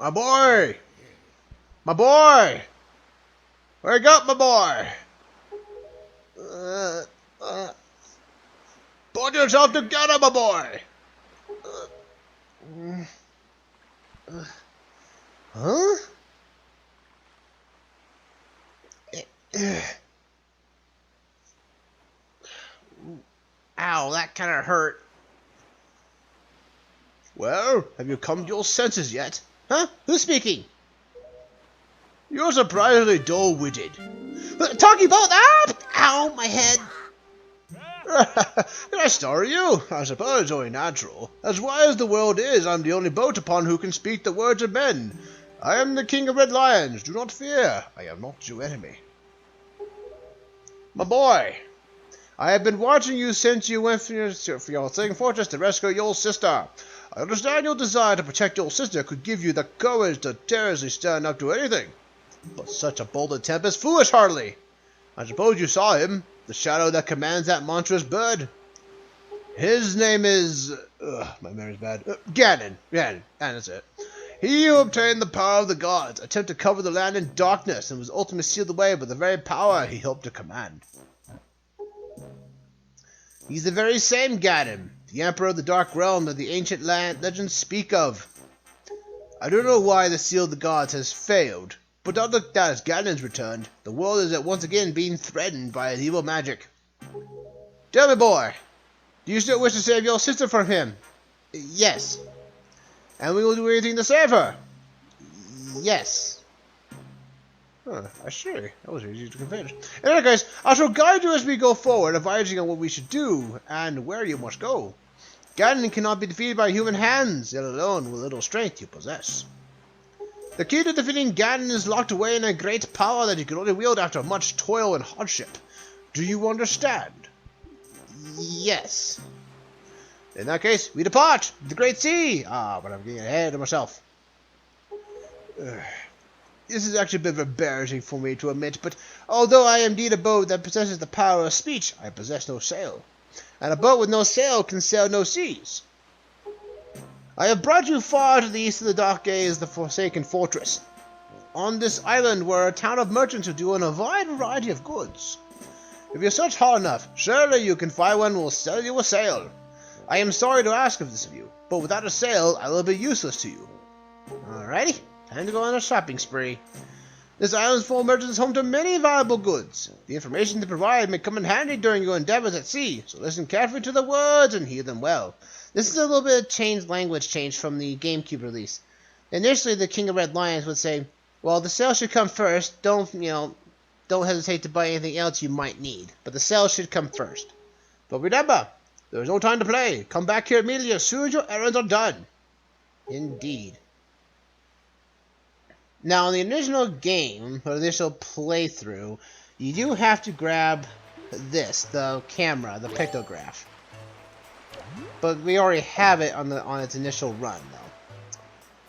My boy! My boy! Wake up, my boy! Put yourself together, my boy! Huh? Ow, that kinda hurt. Well, have you come to your senses yet? Huh? Who's speaking? You're surprisingly dull-witted. Talking about that? Ow, my head. Can I startle you? I suppose it's only natural. As wise as the world is, I'm the only boat upon who can speak the words of men. I am the king of red lions. Do not fear. I am not your enemy. My boy, I have been watching you since you went for your second fortress to rescue your sister. I understand your desire to protect your sister could give you the courage to daringly stand up to anything. But such a bold attempt is foolish, hardly. I suppose you saw him, the shadow that commands that monstrous bird. His name is... my memory's bad. Ganon. Ganon, that's it. He who obtained the power of the gods, attempted to cover the land in darkness, and was ultimately sealed away by the very power he hoped to command. He's the very same Ganon, the Emperor of the Dark Realm that the ancient legends speak of. I don't know why the seal of the gods has failed, but now that as Ganon's returned, the world is once again being threatened by his evil magic. Tell me, boy, do you still wish to save your sister from him? Yes. And we will do anything to save her? Yes. I see. That was easy to convince. In any case, I shall guide you as we go forward, advising on what we should do and where you must go. Ganon cannot be defeated by human hands, let alone with little strength you possess. The key to defeating Ganon is locked away in a great power that you can only wield after much toil and hardship. Do you understand? Yes. In that case, we depart! The Great Sea! But I'm getting ahead of myself. This is actually a bit of embarrassing for me to admit, but although I am indeed a boat that possesses the power of speech, I possess no sail. And a boat with no sail can sail no seas. I have brought you far to the east of the dark gaze, the Forsaken Fortress. On this island were a town of merchants who deal in a wide variety of goods. If you search hard enough, surely you can find one who will sell you a sail. I am sorry to ask of this of you, but without a sail, I will be useless to you. Alrighty, time to go on a shopping spree. This island's full of merchants is home to many valuable goods. The information they provide may come in handy during your endeavors at sea, so listen carefully to the words and hear them well. This is a little bit of language change from the GameCube release. Initially, the King of Red Lions would say, well, the sail should come first. Don't hesitate to buy anything else you might need. But the sail should come first. But remember, there is no time to play. Come back here immediately as soon as your errands are done. Indeed. Now, in the original game, or the initial playthrough, you do have to grab this, the camera, the pictograph. But we already have it on its initial run, though.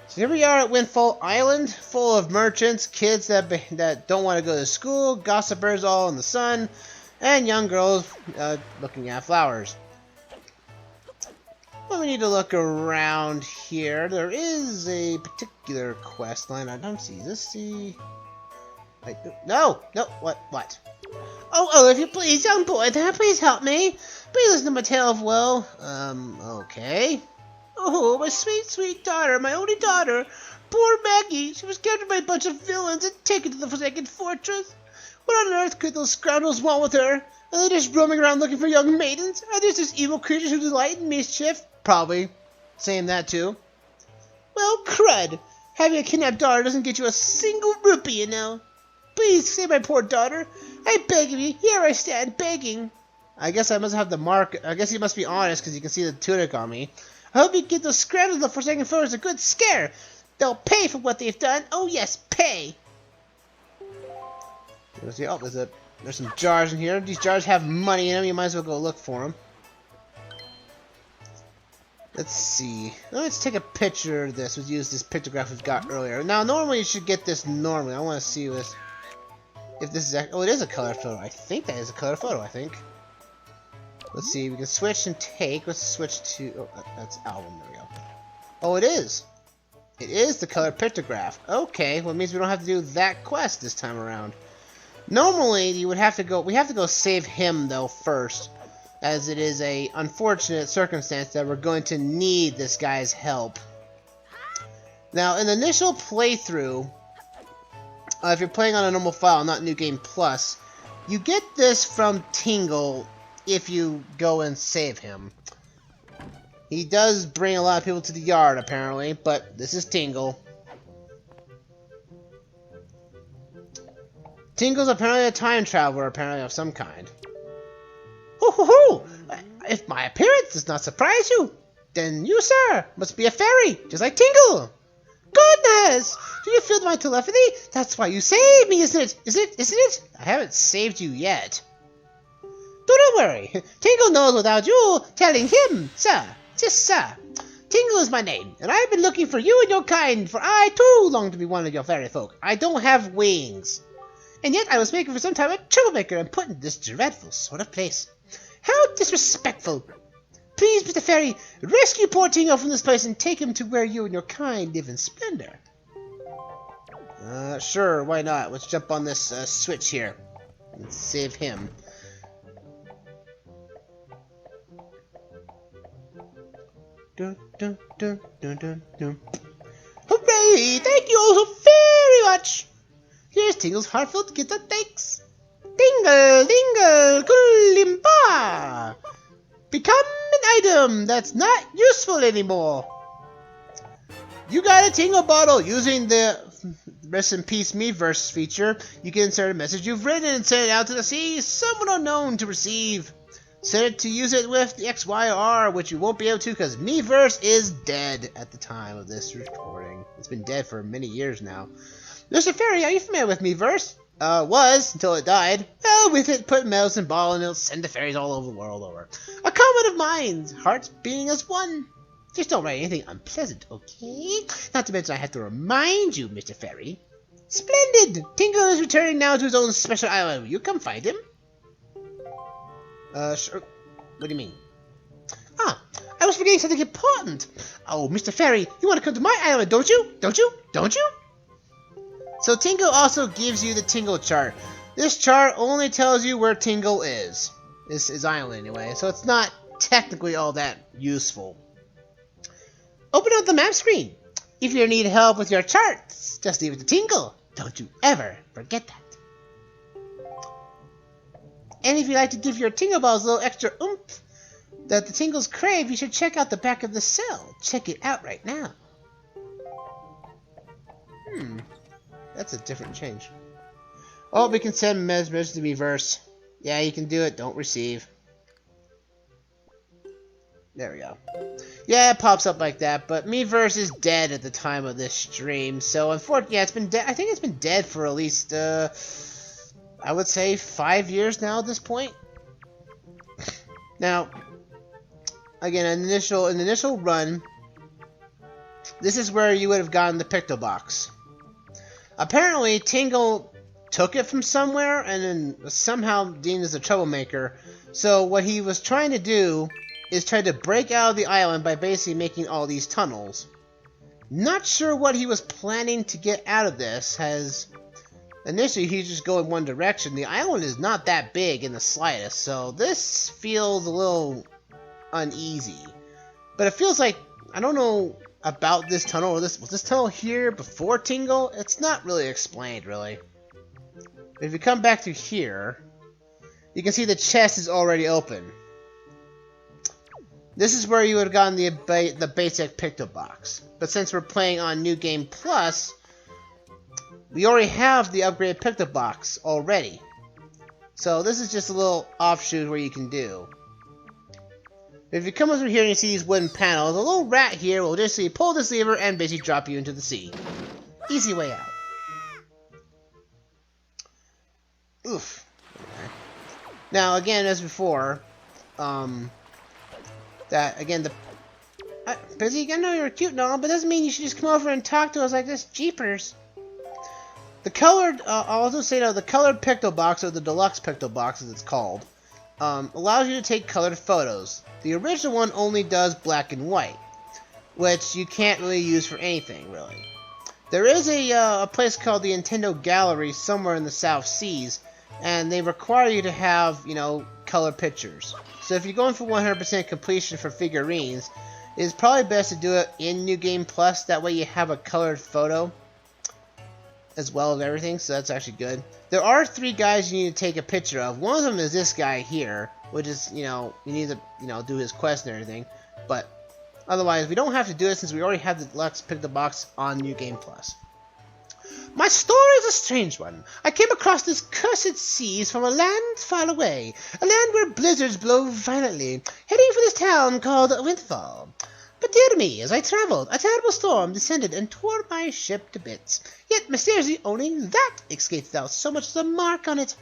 So here we are at Windfall Island, full of merchants, kids that don't want to go to school, gossipers all in the sun, and young girls looking at flowers. Well, we need to look around here. There is a particular quest line. I don't see. Let's see. No, what? Oh, if you please, young boy, please help me. Please listen to my tale of woe. Okay. Oh, my sweet, sweet daughter, my only daughter. Poor Maggie. She was captured by a bunch of villains and taken to the Forsaken Fortress. What on earth could those scoundrels want with her? Are they just roaming around looking for young maidens? Are they just evil creatures who delight in mischief? Probably. Saying that too. Well, crud. Having a kidnapped daughter doesn't get you a single rupee, you know. Please, save my poor daughter. I beg of you, here I stand, begging. I guess I must have the mark. I guess he must be honest, because you can see the tunic on me. I hope you get those scroungers of the Forsaken Fortress a good scare. They'll pay for what they've done. Oh yes, pay. Let's see. Oh, there's some jars in here. These jars have money in them. You might as well go look for them. Let's see. Let's take a picture of this. We'll use this pictograph we've got earlier. Now, normally you should get this normally. I want to see this. If this is... Oh, it is a color photo. I think that is a color photo, I think. Let's see. We can switch and take. Let's switch to... Oh, that's album. There we go. Oh, it is. It is the colored pictograph. Okay, well, it means we don't have to do that quest this time around. Normally, you would have to go. We have to go save him though first, as it is a unfortunate circumstance that we're going to need this guy's help. Now, in the initial playthrough, if you're playing on a normal file, not New Game Plus, you get this from Tingle if you go and save him. He does bring a lot of people to the yard, apparently, but this is Tingle. Tingle's apparently a time traveler, apparently of some kind. Hoo hoo hoo! If my appearance does not surprise you, then you, sir, must be a fairy, just like Tingle. Goodness! Do you feel my telepathy? That's why you saved me, isn't it? Isn't it? I haven't saved you yet. Don't worry. Tingle knows without you telling him, sir. Just sir. Tingle is my name, and I've been looking for you and your kind, for I too long to be one of your fairy folk. I don't have wings. And yet I was making for some time a troublemaker and put in this dreadful sort of place. How disrespectful! Please, Mr. Fairy, rescue poor Tingle from this place and take him to where you and your kind live in splendor. Sure, why not? Let's jump on this switch here and save him. Dun, dun, dun, dun, dun, dun. Hooray! Thank you all so very much! Here's Tingle's heartfelt gift of thanks. Dingle, dingle, kulimba! Become an item that's not useful anymore. You got a Tingle bottle. Using the Rest in Peace Meverse feature, you can insert a message you've written and send it out to the sea, someone unknown to receive. Set it to use it with the X, Y, or R, which you won't be able to because Meverse is dead at the time of this recording. It's been dead for many years now. Mr. Fairy, are you familiar with Meverse? Was, until it died. Well, with it, put medicine ball and it'll send the fairies all over the world over. A comment of mine, hearts beating as one. Just don't write anything unpleasant, okay? Not to mention I have to remind you, Mr. Fairy. Splendid! Tingle is returning now to his own special island. Will you come find him? Sure. What do you mean? Ah, I was forgetting something important. Oh, Mr. Fairy, you want to come to my island, don't you? Don't you? Don't you? So Tingle also gives you the Tingle chart. This chart only tells you where Tingle is. This is island anyway, so it's not technically all that useful. Open up the map screen. If you need help with your charts, just leave it to Tingle. Don't you ever forget that. And if you'd like to give your Tingle balls a little extra oomph that the Tingles crave, you should check out the back of the cell. Check it out right now. That's a different change. Oh, we can send messages to Meverse. Yeah, you can do it. Don't receive. There we go. Yeah, it pops up like that, but Meverse is dead at the time of this stream, so unfortunately, yeah, it's been dead. I think it's been dead for at least, I would say 5 years now at this point. Now, again, an initial run, this is where you would have gotten the Picto Box. Apparently, Tingle took it from somewhere and then was somehow deemed as a troublemaker. So what he was trying to do is try to break out of the island by basically making all these tunnels. Not sure what he was planning to get out of this, as initially he's just going one direction. The island is not that big in the slightest, so this feels a little uneasy. But it feels like, I don't know about this tunnel, or was this tunnel here before Tingle? It's not really explained, really. If you come back through here, you can see the chest is already open. This is where you would have gotten the basic Picto Box. But since we're playing on New Game Plus, we already have the upgraded Picto Box already. So this is just a little offshoot where you can do. If you come over here and you see these wooden panels, a little rat here will just pull this lever and basically drop you into the sea. Easy way out. Oof. Now, again, as before, Busy, I know you're cute and all, but doesn't mean you should just come over and talk to us like this. Jeepers. The colored, I'll also say now, the colored Picto Box, or the Deluxe Picto Box as it's called, allows you to take colored photos. The original one only does black and white. which you can't really use for anything, really. There is a place called the Nintendo Gallery somewhere in the South Seas, and they require you to have, you know, color pictures. So if you're going for 100% completion for figurines, it's probably best to do it in New Game Plus. That way you have a colored photo as well as everything, so that's actually good. There are 3 guys you need to take a picture of. One of them is this guy here, which is, you know, you need to, you know, do his quest and everything. But otherwise, we don't have to do it since we already have the Let's Pick the Box on New Game Plus. My story is a strange one. I came across this cursed seas from a land far away, a land where blizzards blow violently, heading for this town called Windfall. But dear me, as I traveled, a terrible storm descended and tore my ship to bits. Yet mysteriously only that escaped without so much as a mark on it.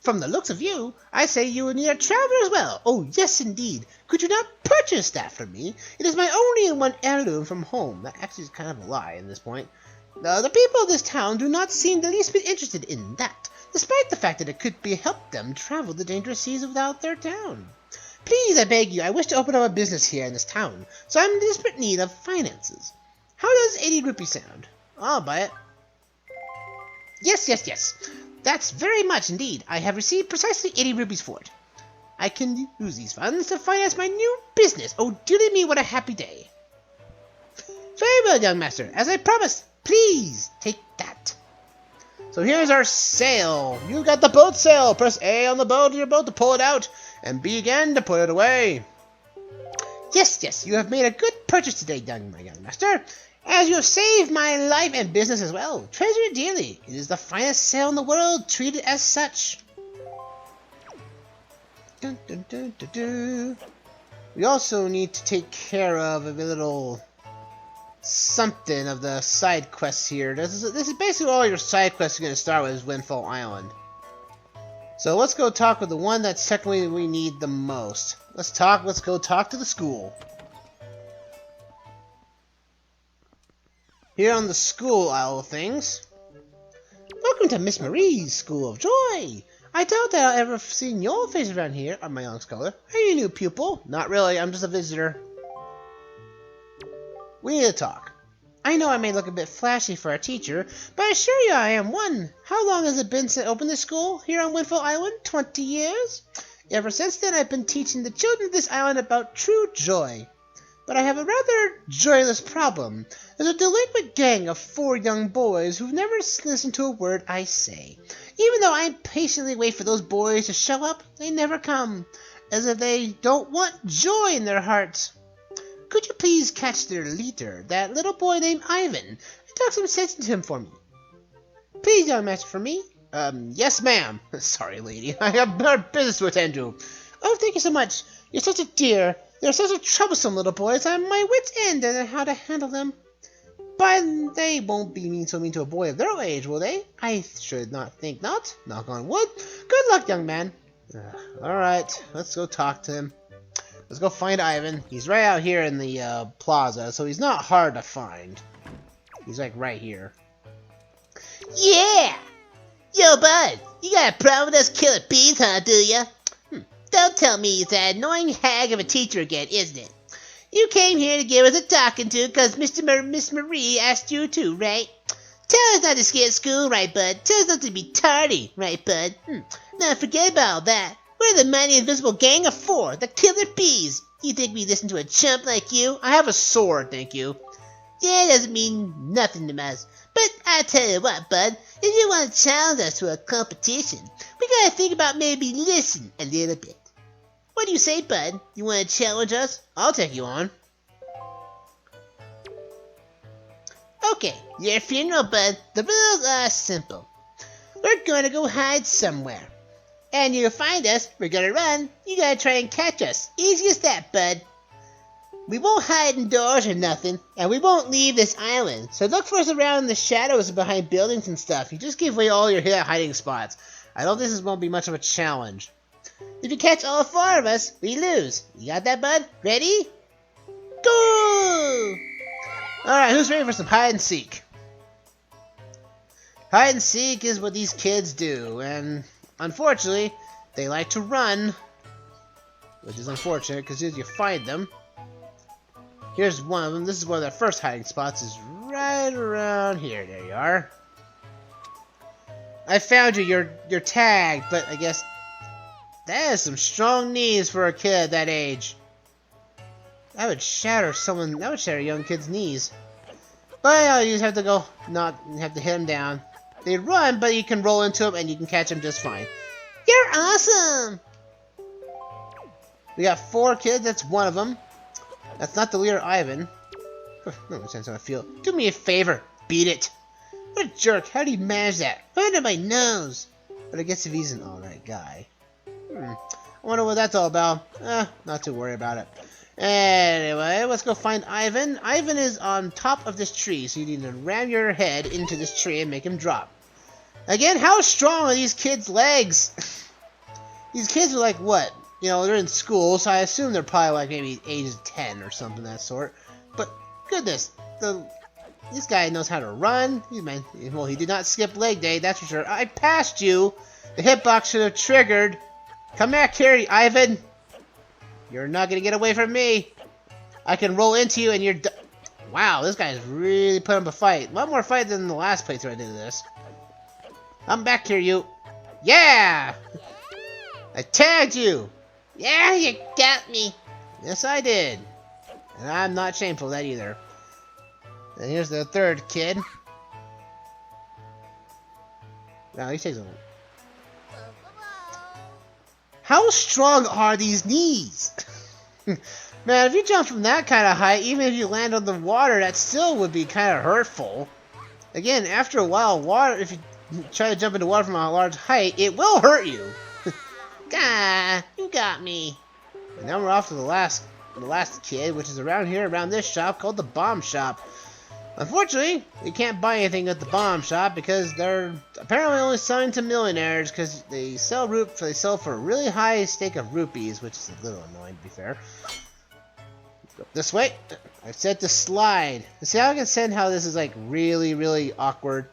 From the looks of you, I say you would need a traveler as well. Oh, yes, indeed. Could you not purchase that from me? It is my only one heirloom from home. That actually is kind of a lie at this point. The people of this town do not seem the least bit interested in that, despite the fact that it could help them travel the dangerous seas without their town. Please, I beg you, I wish to open up a business here in this town, so I'm in desperate need of finances. How does 80 rupees sound? I'll buy it. Yes, yes, yes. That's very much indeed. I have received precisely 80 rupees for it. I can use these funds to finance my new business. Oh, dearie me, what a happy day. Very well, young master. As I promised, please take that. So here's our sail. You got the boat sail. Press A on the boat of your boat to pull it out, and B again to put it away. Yes, yes, you have made a good purchase today, my young master, as you have saved my life and business as well. Treasure it dearly. It is the finest sail in the world. Treat it as such. Dun, dun, dun, dun, dun. We also need to take care of a little something of the side quests here. This is basically all your side quests are going to start with is Windfall Island. So let's go talk with the one that technically we need the most. Let's go talk to the school. Here on the school aisle of things. Welcome to Miss Marie's School of Joy. I doubt that I'll ever seen your face around here, my young scholar. Are you a new pupil? Not really, I'm just a visitor. We need to talk. I know I may look a bit flashy for a teacher, but I assure you I am one. How long has it been since I opened the school here on Windfall Island? 20 years? Ever since then I've been teaching the children of this island about true joy. But I have a rather joyless problem. There's a delinquent gang of 4 young boys who've never listened to a word I say. Even though I patiently wait for those boys to show up, they never come, as if they don't want joy in their hearts. Could you please catch their leader, that little boy named Ivan, and talk some sense into him for me? Please, young master, for me? Yes, ma'am. Sorry, lady. I have our business to attend to. Oh, thank you so much. You're such a dear. They're such a troublesome little boys. I'm my wit's end as to how to handle them. But they won't be so mean to a boy of their age, will they? I should not think not. Knock on wood. Good luck, young man. Alright, let's go talk to him. Let's go find Ivan. He's right out here in the plaza, so he's not hard to find. He's like right here. Yeah! Yo, bud, you got a problem with us killer bees, huh, do ya? Don't tell me it's that annoying hag of a teacher again, isn't it? You came here to give us a talking to because Miss Marie asked you to, right? Tell us not to skip school, right, bud? Tell us not to be tardy, right, bud? Now forget about all that. We're the mighty invisible gang of 4, the killer bees. You think we listen to a chump like you? I have a sword, thank you. Yeah, it doesn't mean nothing to us. But I tell you what, bud, if you want to challenge us to a competition, we gotta think about maybe listen a little bit. What do you say, bud? You want to challenge us? I'll take you on. Okay, your funeral, bud. The rules are simple. We're going to go hide somewhere. And you'll find us, we're going to run, you got to try and catch us. Easy as that, bud. We won't hide indoors or nothing, and we won't leave this island. So look for us around the shadows and behind buildings and stuff. You just give away all your hiding spots. I don't think this won't be much of a challenge. If you catch all 4 of us, we lose. You got that, bud? Ready? Go! Alright, who's ready for some hide and seek? Hide and seek is what these kids do, and unfortunately, they like to run. Which is unfortunate, because as you find them, Here's one of them. This is one of their first hiding spots. Is right around here. There you are. I found you. You're tagged, but I guess that is some strong knees for a kid that age. That would shatter someone. That would shatter a young kid's knees. But you just have to go. Not have to hit them down. They run, but you can roll into them and you can catch them just fine. You're awesome. We got 4 kids. That's one of them. That's not the leader, Ivan. No sense how I feel. Do me a favor. Beat it. What a jerk. How do you manage that? Right under my nose. But I guess if he's an alright guy. I wonder what that's all about. Not to worry about it. Anyway, let's go find Ivan. Ivan is on top of this tree, so you need to ram your head into this tree and make him drop. Again, how strong are these kids' legs? These kids are like, what? You know, they're in school, so I assume they're probably like maybe ages 10 or something of that sort. But, goodness, this guy knows how to run. Well, he did not skip leg day, that's for sure. I passed you. The hitbox should have triggered. Come back here, Ivan. You're not going to get away from me. I can roll into you and you're wow, this guy's really put up a fight. A lot more fight than the last playthrough I did of this. I'm back here, you. Yeah! I tagged you. Yeah, you got me. Yes, I did. And I'm not shameful of that either. And here's the third kid. Now, he takes a... How strong are these knees? Man, if you jump from that kind of height, even if you land on the water, that still would be kind of hurtful. Again, after a while, if you try to jump into water from a large height, it will hurt you. Gah, you got me. And now we're off to the last kid, which is around here, around this shop called the Bomb Shop. Unfortunately, we can't buy anything at the Bomb Shop because they're apparently only selling to millionaires because they sell for a really high stake of rupees, which is a little annoying to be fair. Let's go this way. I said to slide. See how I can send how this is like really, really awkward.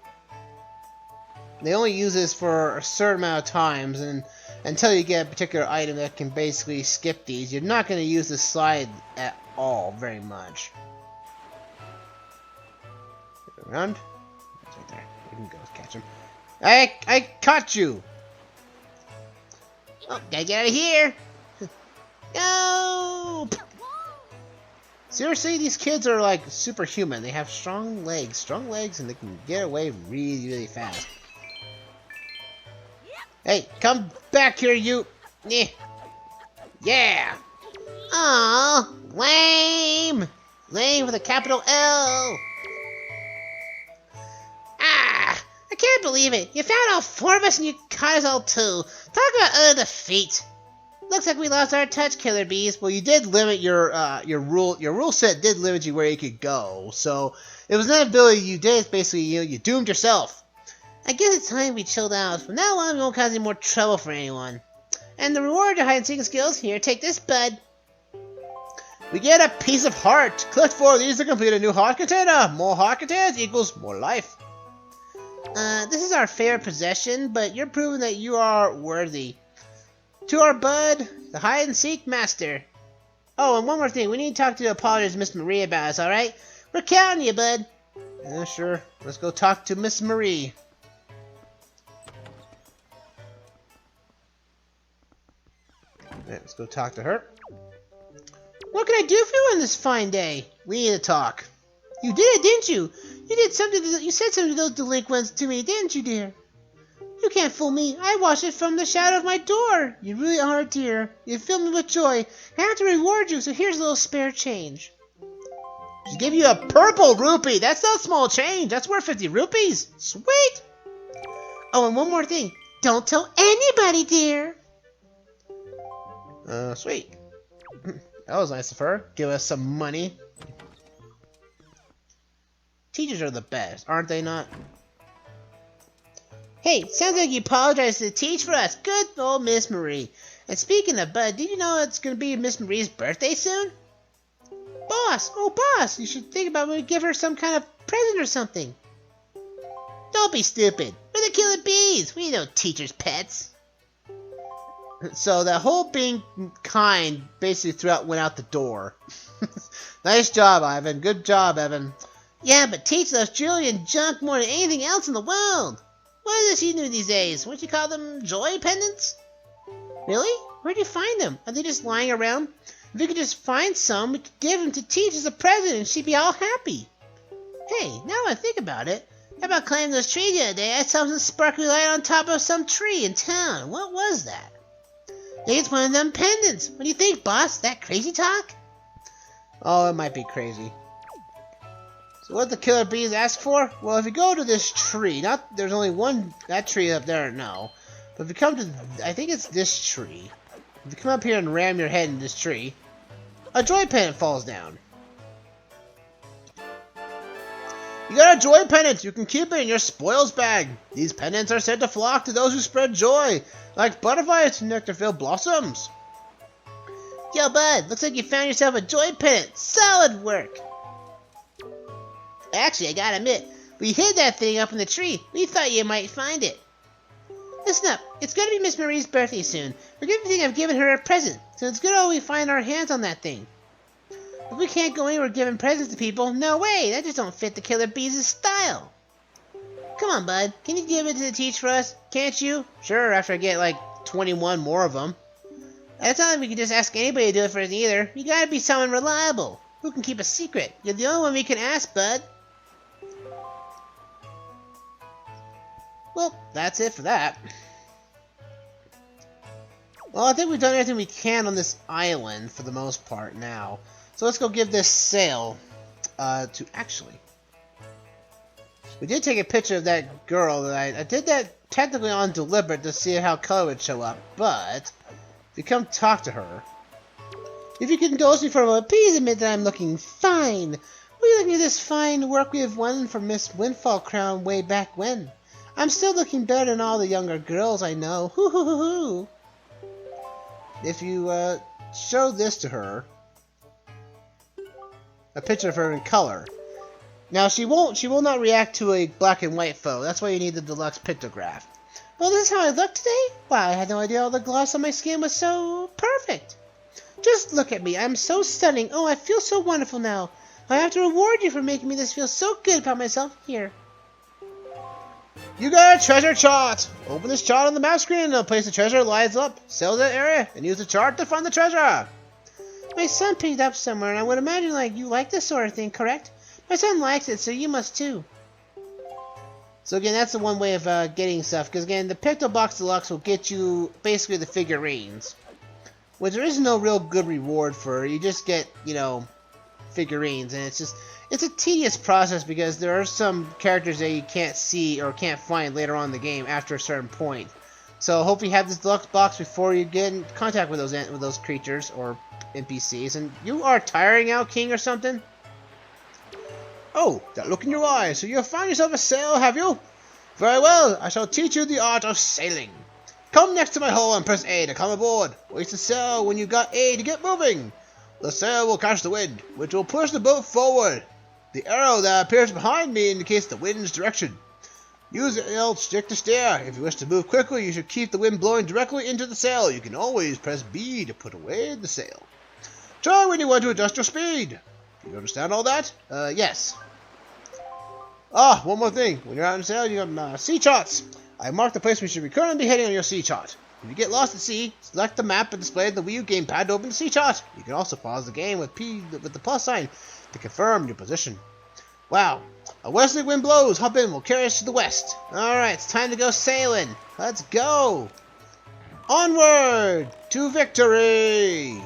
They only use this for a certain amount of times, and until you get a particular item that can basically skip these, you're not going to use the slide at all very much. Around. That's right there. We can go catch him. I caught you! Oh, gotta get out of here! No! Seriously, these kids are like superhuman. They have strong legs, and they can get away really, really fast. Hey, come back here, you! Yeah! Aw, lame! Lame with a capital L! I can't believe it. You found all 4 of us and you caught us all too. Talk about utter defeat. Looks like we lost our touch, Killer Bees. Well, you did limit your rule set did limit you where you could go. So it was an ability you did. Basically, you doomed yourself. I guess it's time we chilled out. From now on, we won't cause any more trouble for anyone. And the reward to hide and seek skills, here, take this, bud. We get a piece of heart. Collect 4 of these to complete a new heart container. More heart containers equals more life. This is our favorite possession, but you're proving that you are worthy. To our bud, the hide-and-seek master. Oh, and one more thing. We need to talk to apologize to Miss Marie about us, alright? We're counting you, bud. Yeah, sure. Let's go talk to Miss Marie. Right, let's go talk to her. What can I do for you on this fine day? We need to talk. You did it, didn't you? You said something to those delinquents to me, didn't you, dear? You can't fool me. I watched it from the shadow of my door. You really are, dear. You fill me with joy. I have to reward you, so here's a little spare change. She gave you a purple rupee. That's not small change. That's worth 50 rupees. Sweet. Oh, and one more thing. Don't tell anybody, dear. Sweet. That was nice of her. Give us some money. Teachers are the best, aren't they not? Hey, sounds like you apologized to teach for us. Good old Miss Marie. And speaking of Bud, did you know it's going to be Miss Marie's birthday soon? Boss! Oh, boss! You should think about maybe give her some kind of present or something. Don't be stupid. We're the Killer Bees. We know teachers' pets. So that whole being kind basically went out the door. Nice job, Ivan. Good job, Evan. Yeah, but Teach loves jewelry and junk more than anything else in the world. What is she doing these days? What do you call them? Joy pendants? Really? Where'd you find them? Are they just lying around? If we could just find some, we could give them to Teach as a present and she'd be all happy. Hey, now I think about it, how about climbing those trees the other day? I saw some sparkly light on top of some tree in town. What was that? I think it's one of them pendants. What do you think, boss? That crazy talk? Oh, it might be crazy. So what the killer bees ask for? Well, if you go to this tree, there's only one, that tree up there, no. But if you come to, I think it's this tree. If you come up here and ram your head in this tree, a joy pendant falls down. You got a joy pendant! You can keep it in your spoils bag. These pendants are said to flock to those who spread joy, like butterflies to nectar-filled blossoms. Yo, bud, looks like you found yourself a joy pendant. Solid work! Actually, I gotta admit, we hid that thing up in the tree. We thought you might find it. Listen up, it's gonna be Miss Marie's birthday soon. We're gonna think of giving her a present, so it's good all we find our hands on that thing. If we can't go anywhere giving presents to people, no way, that just don't fit the killer bees' style. Come on, bud, can you give it to the Teach for us? Can't you? Sure, after I get like 21 more of them. It's not like we can just ask anybody to do it for us either. You gotta be someone reliable, who can keep a secret. You're the only one we can ask, bud. Well, that's it for that. Well, I think we've done everything we can on this island for the most part now. So let's go give this sail to Actually. We did take a picture of that girl. I did that technically on deliberate to see how color would show up, but if you come talk to her, if you could indulge me for a moment, please admit that I'm looking fine. Will you look at this fine work we have won for Miss Windfall crown way back when? I'm still looking better than all the younger girls I know. Hoo hoo hoo hoo. If you show this to her, a picture of her in color. Now she will not react to a black and white photo. That's why you need the deluxe pictograph. Well, this is how I look today? Wow, I had no idea all the gloss on my skin was so perfect. Just look at me. I'm so stunning. Oh, I feel so wonderful now. I have to reward you for making me this feel so good about myself. Here. You got a treasure chart! Open this chart on the map screen and a place the treasure lies up. Sail that area and use the chart to find the treasure. My son picked it up somewhere, and I would imagine you like this sort of thing, correct? My son likes it, so you must too. So again, that's the one way of getting stuff, because again, the Picto Box Deluxe will get you basically the figurines, which there is no real good reward for. You just get, figurines, and it's a tedious process because there are some characters that you can't see or can't find later on in the game after a certain point. So hopefully you have this deluxe box before you get in contact with those creatures or NPCs. And you are tiring out, King, or something? Oh, that look in your eye. So you have found yourself a sail, have you? Very well, I shall teach you the art of sailing. Come next to my hull and press A to come aboard. Waste the sail when you got A to get moving. The sail will catch the wind, which will push the boat forward. The arrow that appears behind me indicates the wind's direction. Use the L stick to steer. If you wish to move quickly, you should keep the wind blowing directly into the sail. You can always press B to put away the sail. Try when you want to adjust your speed. Do you understand all that? Yes. Ah, one more thing. When you're out in sail, you have sea charts. I marked the place we should currently be heading on your sea chart. If you get lost at sea, select the map and display the Wii U gamepad to open the sea chart. You can also pause the game with the plus sign to confirm your position. Wow. A westerly wind blows. Hop in. We'll carry us to the west. Alright, it's time to go sailing. Let's go. Onward to victory.